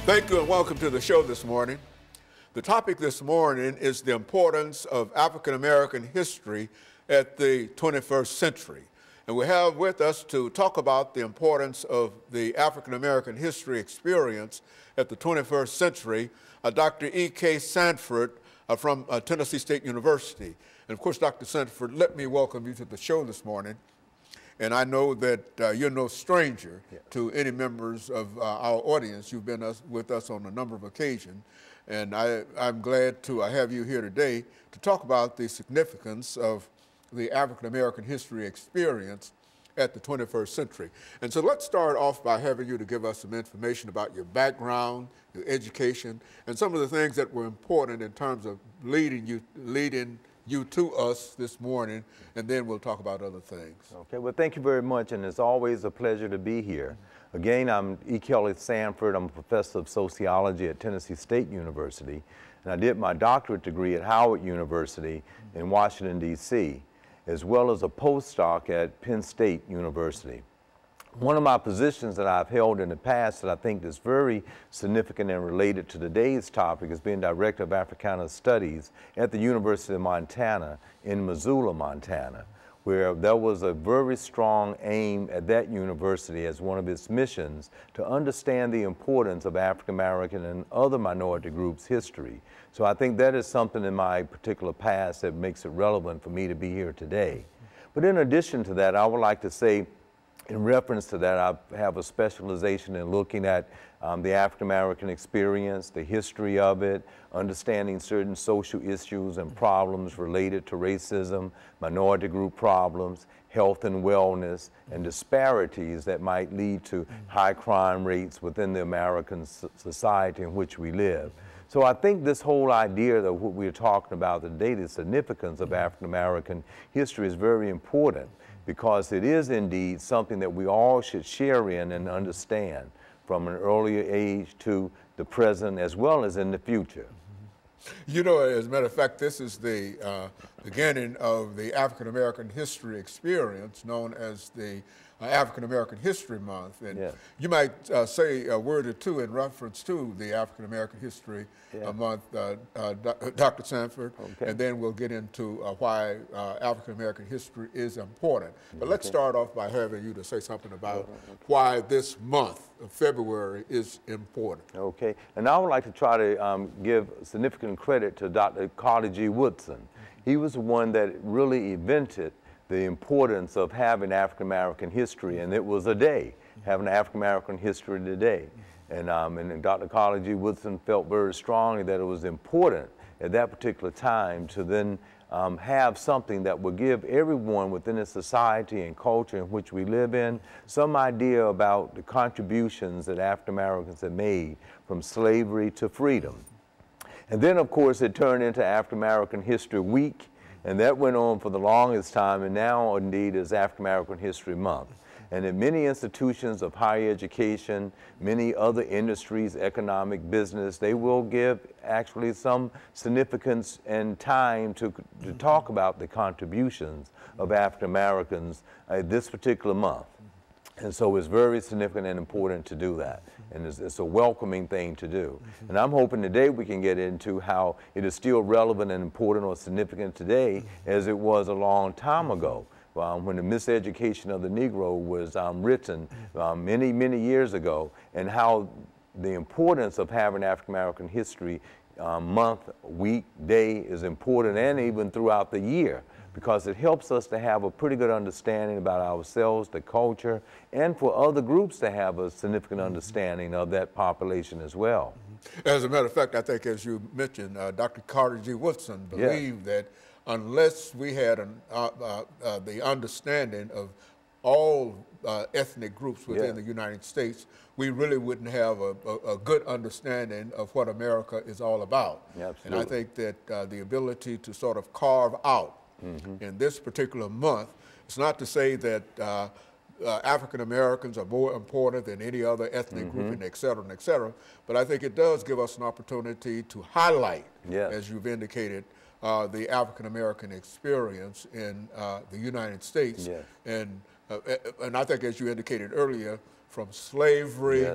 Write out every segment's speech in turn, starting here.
Thank you and welcome to the show this morning. The topic this morning is the importance of African American history at the 21st century. And we have with us to talk about the importance of the African American history experience at the 21st century, Dr. EKSanford from Tennessee State University. And of course, Dr. Sanford, let me welcome you to the show this morning. And I know that you're no stranger to any members of our audience. You've been with us on a number of occasions. And I'm glad to have you here today to talk about the significance of the African American history experience at the 21st century. And so let's start off by having you to give us some information about your background, your education, and some of the things that were important in terms of leading you to us this morning, and then we'll talk about other things. Okay, well, thank you very much, and it's always a pleasure to be here. Again, I'm EKSanford8NEW. I'm a professor of sociology at Tennessee State University, and I did my doctorate degree at Howard University in Washington, D.C., as well as a postdoc at Penn State University. One of my positions that I've held in the past that I think is very significant and related to today's topic is being Director of Africana Studies at the University of Montana in Missoula, Montana, where there was a very strong aim at that university as one of its missions to understand the importance of African American and other minority groups' history. So I think that is something in my particular past that makes it relevant for me to be here today. But in addition to that, I would like to say, in reference to that, I have a specialization in looking at the African American experience, the history of it, understanding certain social issues and problems related to racism, minority group problems, health and wellness, and disparities that might lead to high crime rates within the American society in which we live. So I think this whole idea that what we're talking about today, the significance of African American history, is very important, because it is indeed something that we all should share in and understand from an earlier age to the present as well as in the future. You know, as a matter of fact, this is the beginning of the African American history experience known as the African American History Month. And you might say a word or two in reference to the African American History Month, Dr. Sanford, and then we'll get into why African American history is important. But let's start off by having you to say something about why this month of February is important. Okay, and I would like to try to give significant credit to Dr. Carter G. Woodson. He was the one that really invented the importance of having African American history, and it was a day, having African American history today. And Dr. Carter G. Woodson felt very strongly that it was important at that particular time to then have something that would give everyone within the society and culture in which we live in some idea about the contributions that African Americans have made from slavery to freedom. And then, of course, it turned into African American History Week, and that went on for the longest time, and now indeed is African American History Month. And in many institutions of higher education, many other industries, economic, business, they will give actually some significance and time to talk about the contributions of African Americans this particular month. And so it's very significant and important to do that. And it's a welcoming thing to do. And I'm hoping today we can get into how it is still relevant and important or significant today as it was a long time ago. When the miseducation of the Negro was written many, many years ago, and how the importance of having African American History Month, week, day is important, and even throughout the year, because it helps us to have a pretty good understanding about ourselves, the culture, and for other groups to have a significant understanding of that population as well. As a matter of fact, I think, as you mentioned, Dr. Carter G. Woodson believed that unless we had the understanding of all ethnic groups within the United States, we really wouldn't have a good understanding of what America is all about. And I think that the ability to sort of carve out in this particular month, it's not to say that African Americans are more important than any other ethnic group, and et cetera, but I think it does give us an opportunity to highlight, as you've indicated, the African American experience in the United States. And I think, as you indicated earlier, from slavery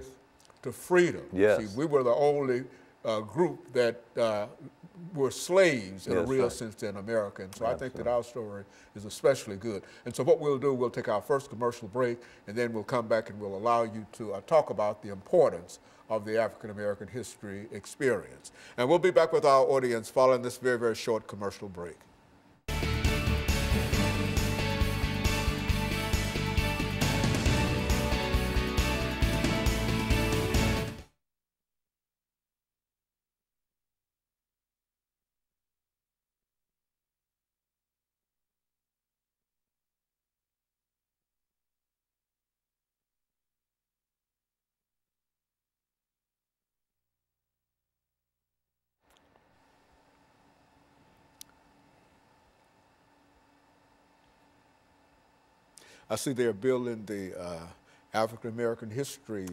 to freedom. Yes. See, we were the only group that were slaves in a real sense in America. And so I think that our story is especially good. And so what we'll do, we'll take our first commercial break, and then we'll come back and we'll allow you to talk about the importance of the African American history experience. And we'll be back with our audience following this very, very short commercial break. I see they're building the African American history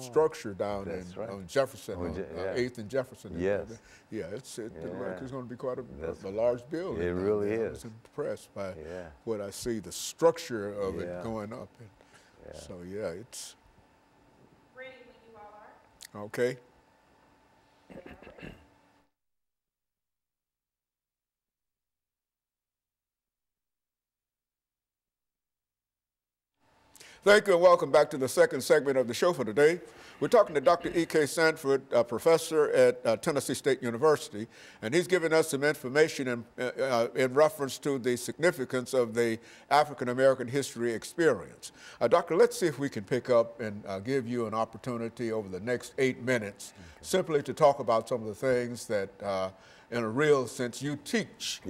structure down on Jefferson, on 8th and Jefferson. Yes. Yeah, it's going to be quite a large building. It really is. I was impressed by what I see, the structure of it going up. And so, yeah, it's... Ready when you all are. Okay. Thank you and welcome back to the second segment of the show for today. We're talking to Dr. E.K. Sanford, a professor at Tennessee State University, and he's giving us some information in reference to the significance of the African American history experience. Doctor, let's see if we can pick up and give you an opportunity over the next 8 minutes simply to talk about some of the things that in a real sense, you teach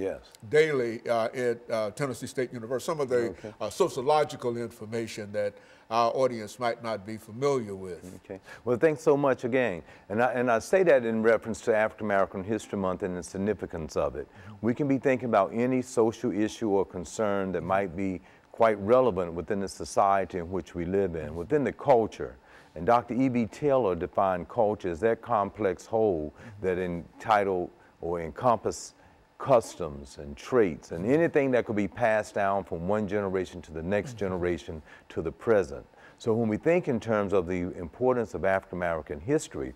daily at Tennessee State University, some of the sociological information that our audience might not be familiar with. Okay. Well, thanks so much again. And I say that in reference to African American History Month and the significance of it. We can be thinking about any social issue or concern that might be quite relevant within the society in which we live in, within the culture. And Dr. E.B. Taylor defined culture as that complex whole that entitled or encompass customs and traits and anything that could be passed down from one generation to the next generation to the present. So when we think in terms of the importance of African American history,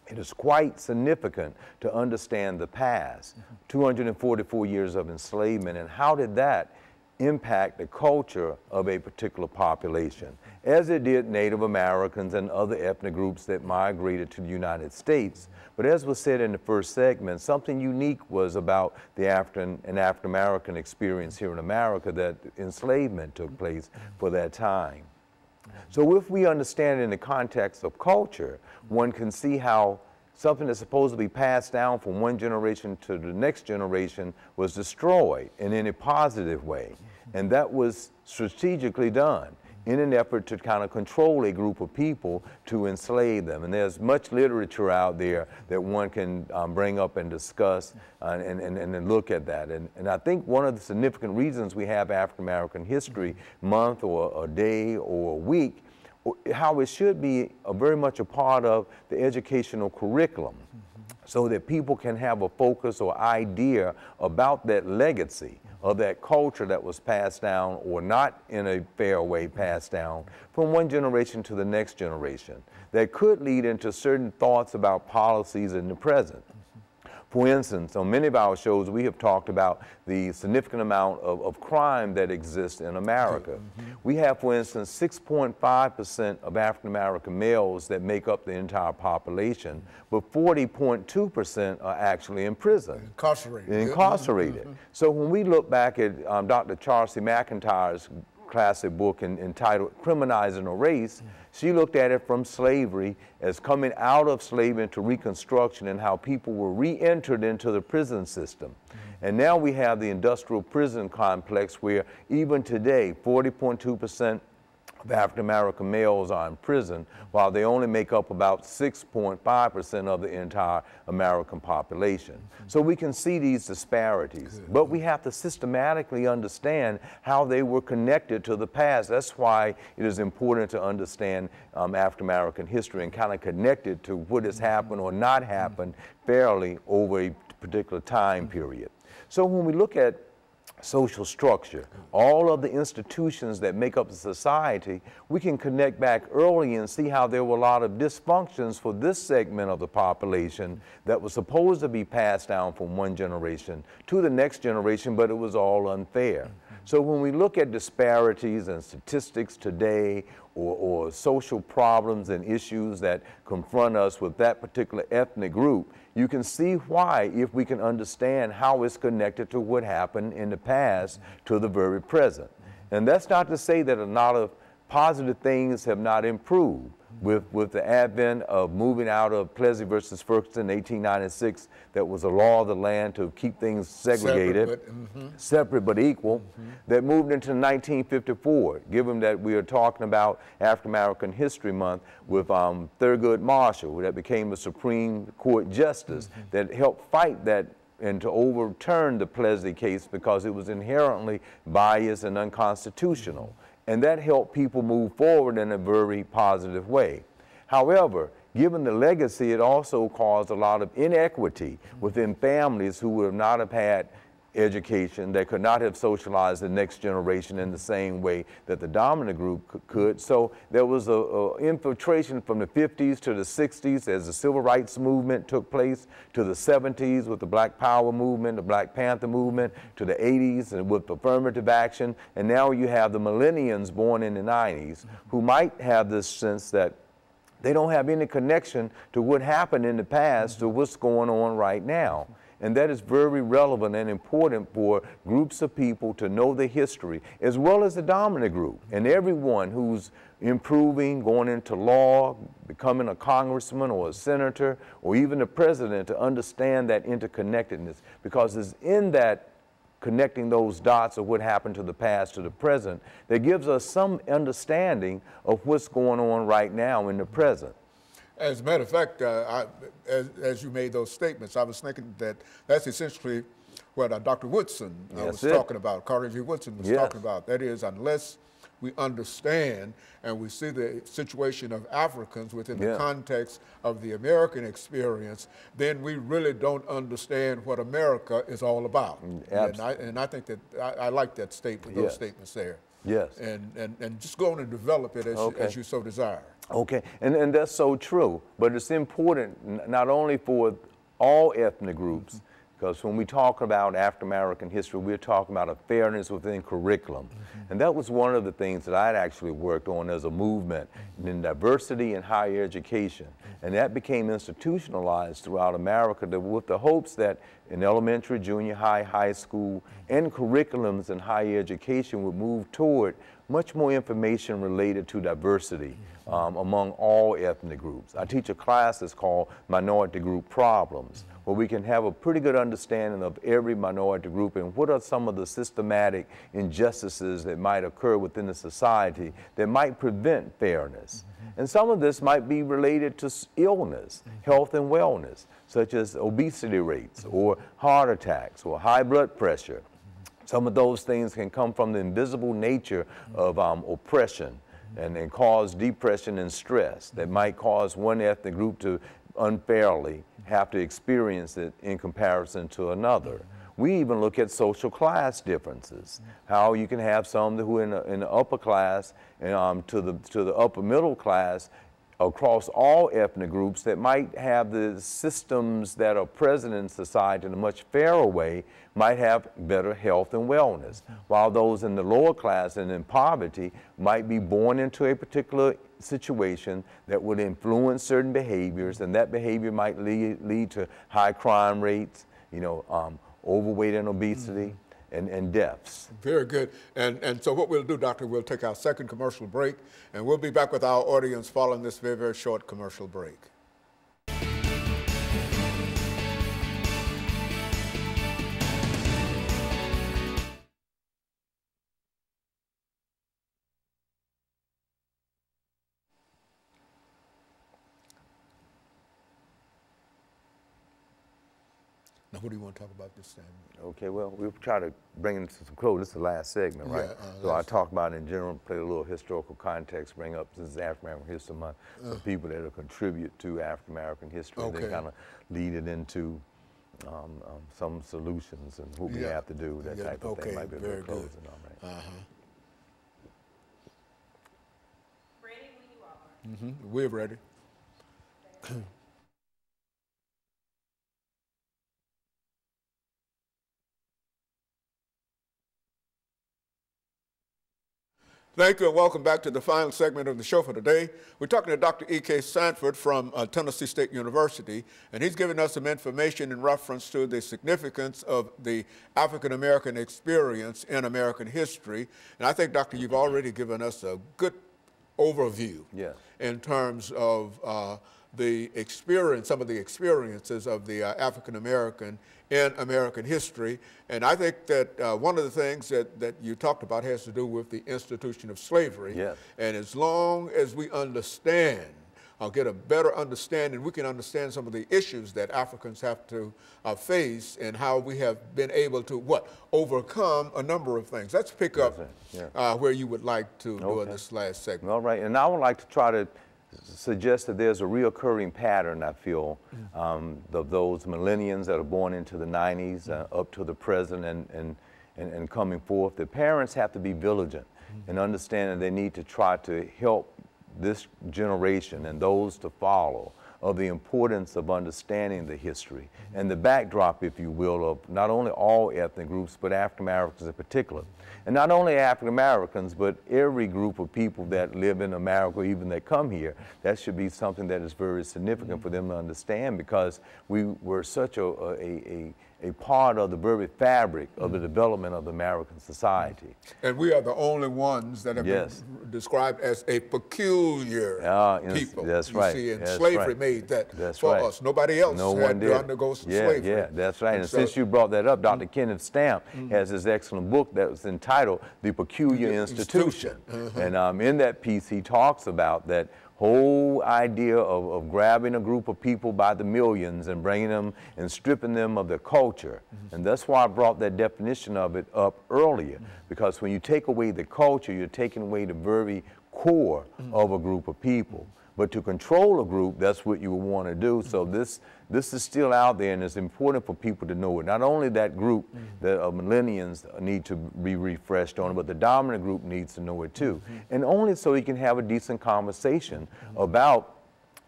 it is quite significant to understand the past, 244 years of enslavement, and how did that impact the culture of a particular population, as it did Native Americans and other ethnic groups that migrated to the United States. But as was said in the first segment, something unique was about the African American experience here in America, that enslavement took place for that time. So if we understand it in the context of culture, one can see how something that's supposed to be passed down from one generation to the next generation was destroyed in any positive way. And that was strategically done in an effort to kind of control a group of people to enslave them. And there's much literature out there that one can bring up and discuss and look at that. And I think one of the significant reasons we have African American History Month or a day or a week, how it should be very much a part of the educational curriculum, so that people can have a focus or idea about that legacy of that culture that was passed down or not in a fair way passed down from one generation to the next generation, that could lead into certain thoughts about policies in the present. For instance, on many of our shows, we have talked about the significant amount of crime that exists in America. We have, for instance, 6.5% of African American males that make up the entire population, but 40.2% are actually in prison. Incarcerated. So when we look back at Dr. Charles C. McIntyre's classic book entitled Criminalizing a Race, she looked at it from slavery as coming out of slavery into Reconstruction and how people were re-entered into the prison system. And now we have the industrial prison complex where even today 40.2% of African American males are in prison, while they only make up about 6.5% of the entire American population. So we can see these disparities, but we have to systematically understand how they were connected to the past. That's why it is important to understand African American history and kind of connect it to what has happened or not happened fairly over a particular time period. So when we look at social structure, all of the institutions that make up the society, we can connect back early and see how there were a lot of dysfunctions for this segment of the population that was supposed to be passed down from one generation to the next generation, but it was all unfair. So when we look at disparities and statistics today, or social problems and issues that confront us with that particular ethnic group, you can see why, if we can understand how it's connected to what happened in the past to the very present. And that's not to say that a lot of positive things have not improved. With the advent of moving out of Plessy versus Ferguson in 1896, that was a law of the land to keep things segregated, separate but equal, that moved into 1954, given that we are talking about African American History Month, with Thurgood Marshall, that became a Supreme Court justice that helped fight that and to overturn the Plessy case because it was inherently biased and unconstitutional. And that helped people move forward in a very positive way. However, given the legacy, it also caused a lot of inequity within families who would not have had education, that could not have socialized the next generation in the same way that the dominant group could. So there was a infiltration from the 50s to the 60s as the civil rights movement took place, to the 70s with the Black Power movement, the Black Panther movement, to the 80s and with affirmative action, and now you have the millennials born in the 90s who might have this sense that they don't have any connection to what happened in the past to what's going on right now. And that is very relevant and important for groups of people to know the history, as well as the dominant group. And everyone who's improving, going into law, becoming a congressman or a senator, or even a president, to understand that interconnectedness, because it's in that connecting those dots of what happened to the past to the present that gives us some understanding of what's going on right now in the present. As a matter of fact, as you made those statements, I was thinking that that's essentially what Dr. Woodson was talking about, Carter G. Woodson was talking about. That is, unless we understand and we see the situation of Africans within the context of the American experience, then we really don't understand what America is all about. And I think that I like that statement, those statements there. Yes. And just go on and develop it as you so desire. Okay, and that's so true, but it's important not only for all ethnic groups, because when we talk about African American history, we're talking about a fairness within curriculum. And that was one of the things that I'd actually worked on as a movement in diversity in higher education. And that became institutionalized throughout America with the hopes that in elementary, junior high, high school, and curriculums in higher education would move toward much more information related to diversity among all ethnic groups. I teach a class that's called Minority Group Problems, where we can have a pretty good understanding of every minority group and what are some of the systematic injustices that might occur within the society that might prevent fairness. And some of this might be related to illness, health and wellness, such as obesity rates or heart attacks or high blood pressure. Some of those things can come from the invisible nature of oppression and cause depression and stress that might cause one ethnic group to unfairly have to experience it in comparison to another. We even look at social class differences, how you can have some who in the upper class and to the upper middle class across all ethnic groups that might have the systems that are present in society in a much fairer way, might have better health and wellness, while those in the lower class and in poverty might be born into a particular situation that would influence certain behaviors, and that behavior might lead to high crime rates, overweight and obesity, and deaths. Very good. And so what we'll do, Doctor, we'll take our second commercial break, and we'll be back with our audience following this very, very short commercial break. Now, what do you want to talk about this time? Okay, well, we'll try to bring it to some close. This is the last segment, right? So I talk about in general, play a little historical context, bring up, since it's African American History Month, some people that will contribute to African American history. They kind of lead it into some solutions and what we have to do, that type of thing. Might be a very good good. closing. All right. Ready when you all are. We're ready. Thank you and welcome back to the final segment of the show for today. We're talking to Dr. E.K. Sanford from Tennessee State University, and he's giving us some information in reference to the significance of the African-American experience in American history. And I think, Doctor, you've already given us a good overview in terms of the experience, some of the experiences of the African-American in American history. And I think that one of the things that you talked about has to do with the institution of slavery. Yes. And as long as we understand, get a better understanding, we can understand some of the issues that Africans have to face and how we have been able to, overcome a number of things. Let's pick up where you would like to do in this last segment. All right, and I would like to try to suggest that there's a reoccurring pattern, I feel, of those millennials that are born into the 90s up to the present and coming forth. The parents have to be vigilant and understand that they need to try to help this generation and those to follow of the importance of understanding the history and the backdrop, if you will, of not only all ethnic groups, but African Americans in particular. And not only African Americans, but every group of people that live in America, even that come here, that should be something that is very significant for them to understand, because we were such a part of the very fabric of the development of American society. And we are the only ones that have been described as a peculiar people. That's right. You see, and slavery made that for us. Nobody else had to undergo slavery. Yeah, that's right. And since you brought that up, Dr. Kenneth Stamp has this excellent book that was entitled The Peculiar Institution. And in that piece, he talks about that whole idea of grabbing a group of people by the millions and bringing them and stripping them of their culture. And that's why I brought that definition of it up earlier, because when you take away the culture, you're taking away the very core of a group of people. But to control a group, that's what you would want to do. So this is still out there, and it's important for people to know it. Not only that group that millennials need to be refreshed on, but the dominant group needs to know it too. And only so you can have a decent conversation about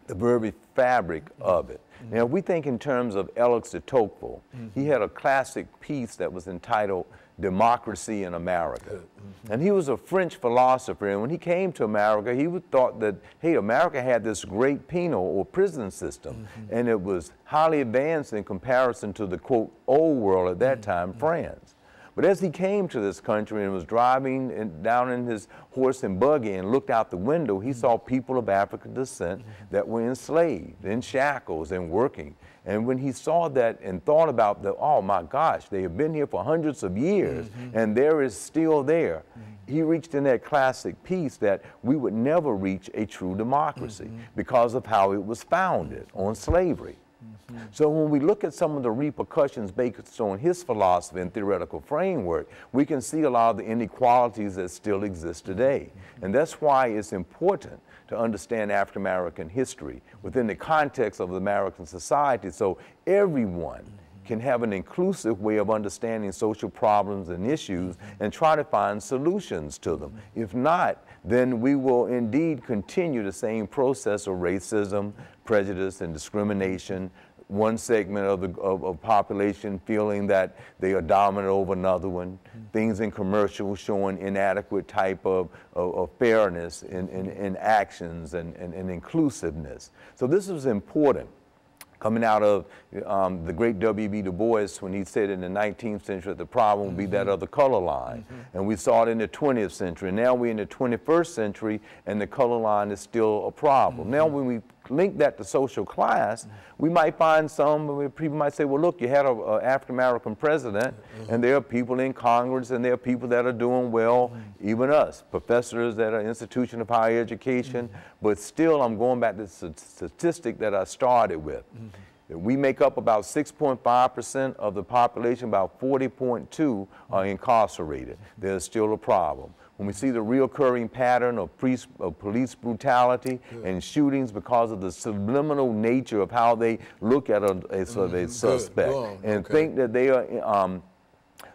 the very fabric of it. Now, if we think in terms of Alex de Tocqueville, he had a classic piece that was entitled Democracy in America. And he was a French philosopher, and when he came to America, he thought that, hey, America had this great penal or prison system, and it was highly advanced in comparison to the, quote, old world at that time, France. But as he came to this country and was driving down in his horse and buggy and looked out the window, he saw people of African descent that were enslaved, in shackles, and working. And when he saw that and thought about oh my gosh, they have been here for hundreds of years, and there is still there, he reached in that classic piece that we would never reach a true democracy because of how it was founded on slavery. So when we look at some of the repercussions based on his philosophy and theoretical framework, we can see a lot of the inequalities that still exist today. And that's why it's important to understand African American history within the context of American society, so everyone can have an inclusive way of understanding social problems and issues and try to find solutions to them. If not, then we will indeed continue the same process of racism, prejudice, and discrimination. One segment of the population feeling that they are dominant over another one. Things in commercials showing inadequate type of fairness in actions and inclusiveness. So this is important. Coming out of the great W.B. Du Bois, when he said in the 19th century that the problem would be that of the color line. And we saw it in the 20th century. Now we're in the 21st century, and the color line is still a problem. Now when we link that to social class, we might find people might say, well, look, you had an African-American president, and there are people in Congress, and there are people that are doing well, even us, professors at an institution of higher education, but still I'm going back to the statistic that I started with. We make up about 6.5% of the population, about 40.2 are incarcerated. There's still a problem. when we see the reoccurring pattern of police brutality and shootings because of the subliminal nature of how they look at a suspect and think that they are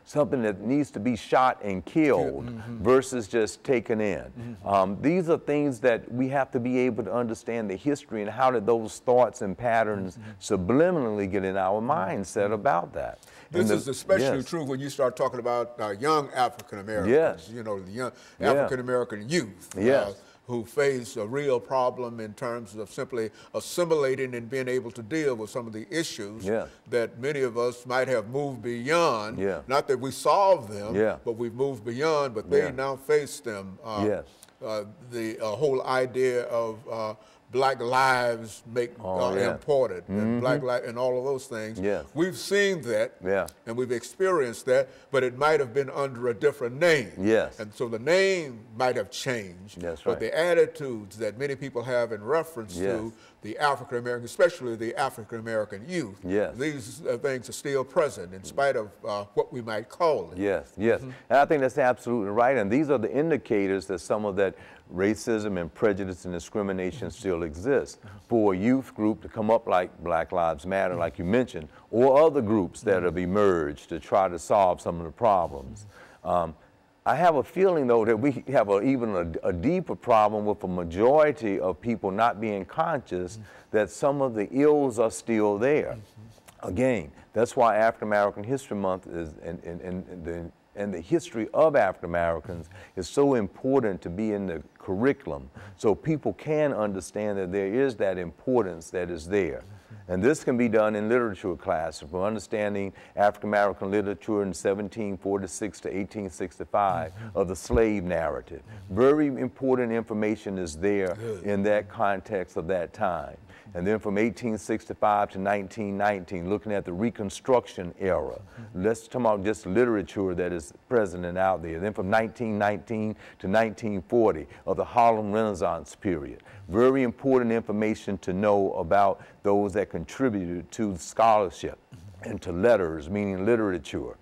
something that needs to be shot and killed versus just taken in. These are things that we have to be able to understand the history and how did those thoughts and patterns subliminally get in our mindset about that. This is especially true when you start talking about young African Americans, you know, the young African American youth. Who face a real problem in terms of simply assimilating and being able to deal with some of the issues that many of us might have moved beyond. Not that we solved them, but we've moved beyond, but they now face them. The whole idea of Black lives make important, and Black life and all of those things. We've seen that, and we've experienced that, but it might have been under a different name. And so the name might have changed, but the attitudes that many people have in reference to the African American, especially the African American youth, these things are still present in spite of what we might call it. And I think that's absolutely right, and these are the indicators that some of that racism and prejudice and discrimination still exists. For a youth group to come up like Black Lives Matter, like you mentioned, or other groups that have emerged to try to solve some of the problems. I have a feeling, though, that we have even a deeper problem with a majority of people not being conscious that some of the ills are still there. Again, that's why African American History Month is, and the history of African Americans is so important to be in the curriculum so people can understand that there is that importance that is there. And this can be done in literature classes, from understanding African American literature in 1746 to 1865 of the slave narrative. Very important information is there in that context of that time. And then from 1865 to 1919, looking at the Reconstruction era. Let's talk about just literature that is present and out there. Then from 1919 to 1940 of the Harlem Renaissance period. Very important information to know about those that contributed to scholarship and to letters, meaning literature.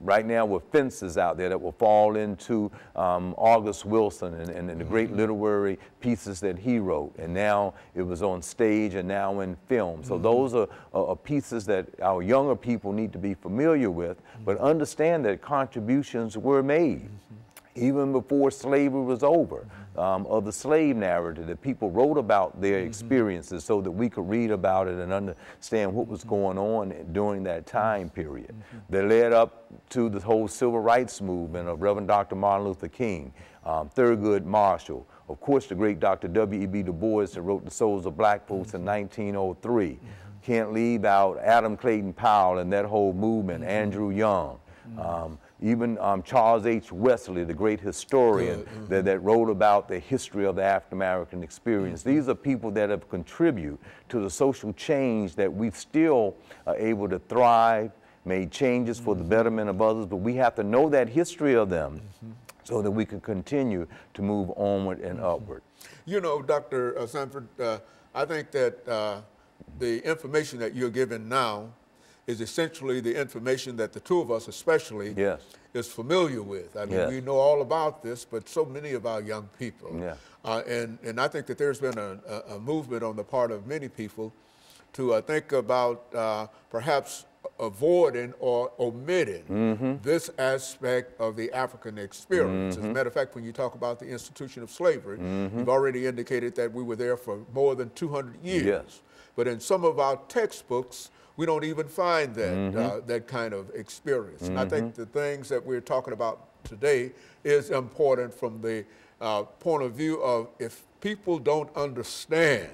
Right now with fences out there that will fall into August Wilson and the great literary pieces that he wrote, and now it was on stage and now in film. So those are pieces that our younger people need to be familiar with, but understand that contributions were made even before slavery was over, of the slave narrative, that people wrote about their experiences so that we could read about it and understand what was going on during that time period. That led up to the whole civil rights movement of Reverend Dr. Martin Luther King, Thurgood Marshall, of course the great Dr. W.E.B. Du Bois that wrote The Souls of Black Folks in 1903. Can't leave out Adam Clayton Powell and that whole movement, Andrew Young. Even Charles H. Wesley, the great historian that wrote about the history of the African American experience. These are people that have contributed to the social change that we still are able to thrive, made changes for the betterment of others, but we have to know that history of them so that we can continue to move onward and upward. You know, Dr. Sanford, I think that the information that you're giving now is essentially the information that the two of us especially is familiar with. I mean, we know all about this, but so many of our young people. And I think that there's been a movement on the part of many people to think about perhaps avoiding or omitting this aspect of the African experience. As a matter of fact, when you talk about the institution of slavery, you've already indicated that we were there for more than 200 years. But in some of our textbooks, we don't even find that, that kind of experience. And I think the things that we're talking about today is important from the point of view of if people don't understand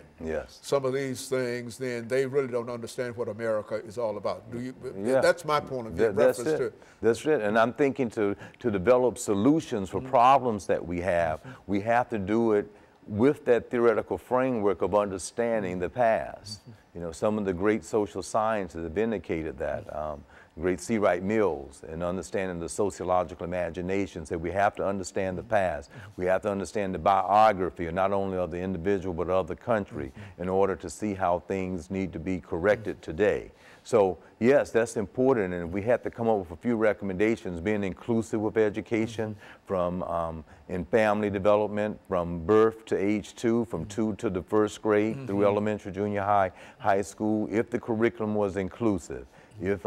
some of these things, then they really don't understand what America is all about. Do you? That's my point of view. That's it. That's it. And I'm thinking to develop solutions for problems that we have to do it with that theoretical framework of understanding the past. You know, some of the great social scientists have indicated that. great C. Wright Mills, and understanding the sociological imaginations, that we have to understand the past. We have to understand the biography, not only of the individual, but of the country, in order to see how things need to be corrected today. So yes, that's important, and we had to come up with a few recommendations, being inclusive with education, from in family development, from birth to age 2, from 2 to the 1st grade, through elementary, junior high, high school, if the curriculum was inclusive, if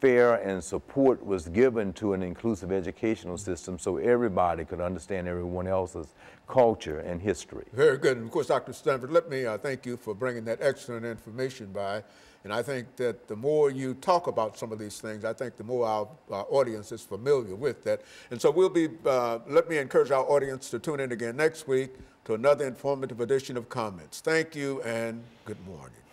fair and support was given to an inclusive educational system so everybody could understand everyone else's culture and history. Very good. And of course, Dr. Stanford, let me thank you for bringing that excellent information by. And I think that the more you talk about some of these things, I think the more our audience is familiar with that. And so we'll be, let me encourage our audience to tune in again next week to another informative edition of Comments. Thank you and good morning.